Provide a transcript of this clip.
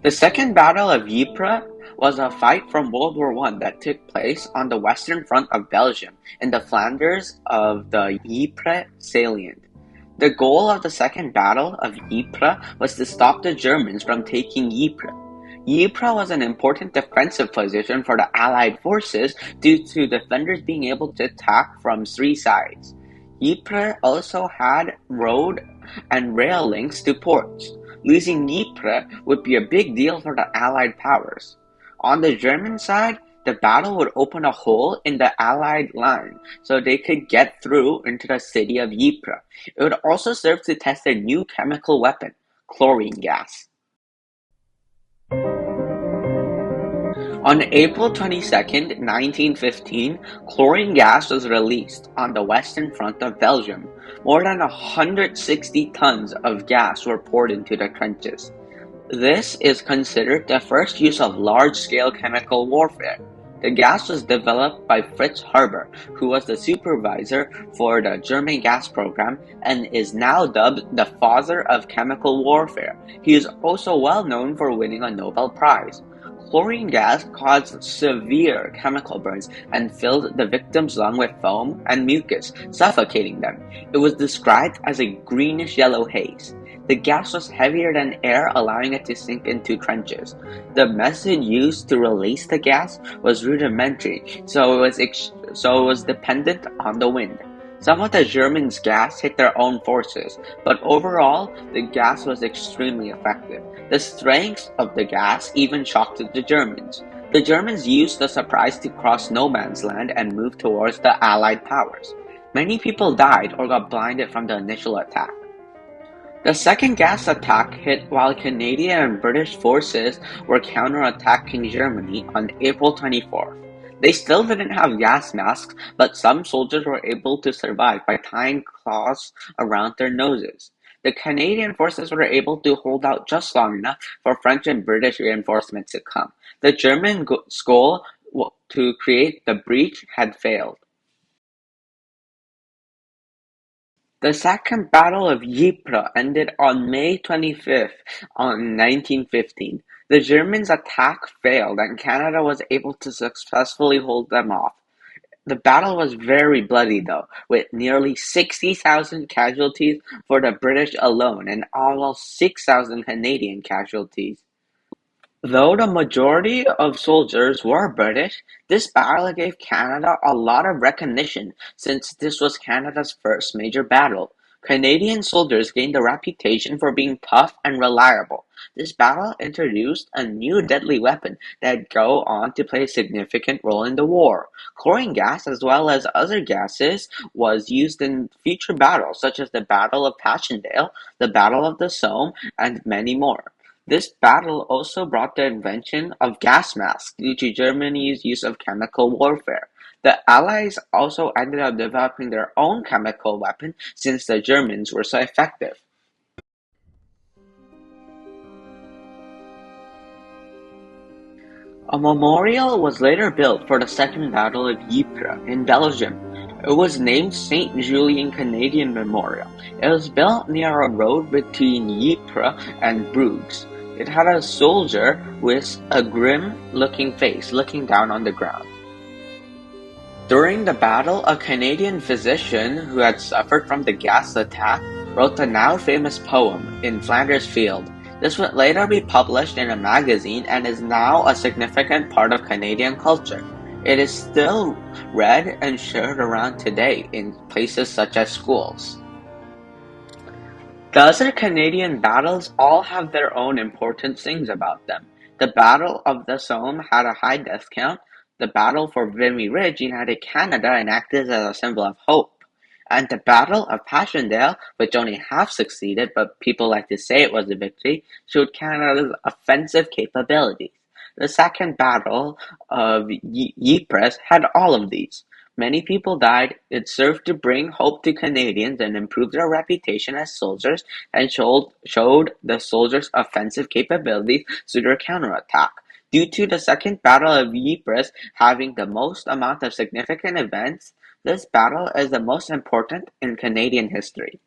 The Second Battle of Ypres was a fight from World War One that took place on the western front of Belgium in the Flanders of the Ypres salient. The goal of the Second Battle of Ypres was to stop the Germans from taking Ypres. Ypres was an important defensive position for the Allied forces due to defenders being able to attack from three sides. Ypres also had road and rail links to ports. Losing Ypres would be a big deal for the Allied powers. On the German side, the battle would open a hole in the Allied line so they could get through into the city of Ypres. It would also serve to test a new chemical weapon, chlorine gas. On April 22, 1915, chlorine gas was released on the western front of Belgium. More than 160 tons of gas were poured into the trenches. This is considered the first use of large-scale chemical warfare. The gas was developed by Fritz Haber, who was the supervisor for the German gas program and is now dubbed the father of chemical warfare. He is also well known for winning a Nobel Prize. Chlorine gas caused severe chemical burns and filled the victims' lungs with foam and mucus, suffocating them. It was described as a greenish-yellow haze. The gas was heavier than air, allowing it to sink into trenches. The method used to release the gas was rudimentary, so it was dependent on the wind. Some of the Germans' gas hit their own forces, but overall, the gas was extremely effective. The strength of the gas even shocked the Germans. The Germans used the surprise to cross no man's land and move towards the Allied powers. Many people died or got blinded from the initial attack. The second gas attack hit while Canadian and British forces were counterattacking Germany on April 24th. They still didn't have gas masks, but some soldiers were able to survive by tying cloths around their noses. The Canadian forces were able to hold out just long enough for French and British reinforcements to come. The German goal to create the breach had failed. The Second Battle of Ypres ended on May 25th, 1915. The Germans' attack failed and Canada was able to successfully hold them off. The battle was very bloody though, with nearly 60,000 casualties for the British alone and almost 6,000 Canadian casualties. Though the majority of soldiers were British, this battle gave Canada a lot of recognition since this was Canada's first major battle. Canadian soldiers gained a reputation for being tough and reliable. This battle introduced a new deadly weapon that would go on to play a significant role in the war. Chlorine gas, as well as other gases, was used in future battles such as the Battle of Passchendaele, the Battle of the Somme, and many more. This battle also brought the invention of gas masks due to Germany's use of chemical warfare. The Allies also ended up developing their own chemical weapon since the Germans were so effective. A memorial was later built for the Second Battle of Ypres in Belgium. It was named Saint Julien Canadian Memorial. It was built near a road between Ypres and Bruges. It had a soldier with a grim-looking face looking down on the ground. During the battle, a Canadian physician who had suffered from the gas attack wrote the now famous poem, In Flanders Field. This would later be published in a magazine and is now a significant part of Canadian culture. It is still read and shared around today in places such as schools. The other Canadian battles all have their own important things about them. The Battle of the Somme had a high death count. The Battle for Vimy Ridge united Canada and acted as a symbol of hope. And the Battle of Passchendaele, which only half succeeded, but people like to say it was a victory, showed Canada's offensive capabilities. The Second Battle of Ypres had all of these. Many people died. It served to bring hope to Canadians and improve their reputation as soldiers and showed the soldiers' offensive capabilities through their counterattack. Due to the Second Battle of Ypres having the most amount of significant events, this battle is the most important in Canadian history.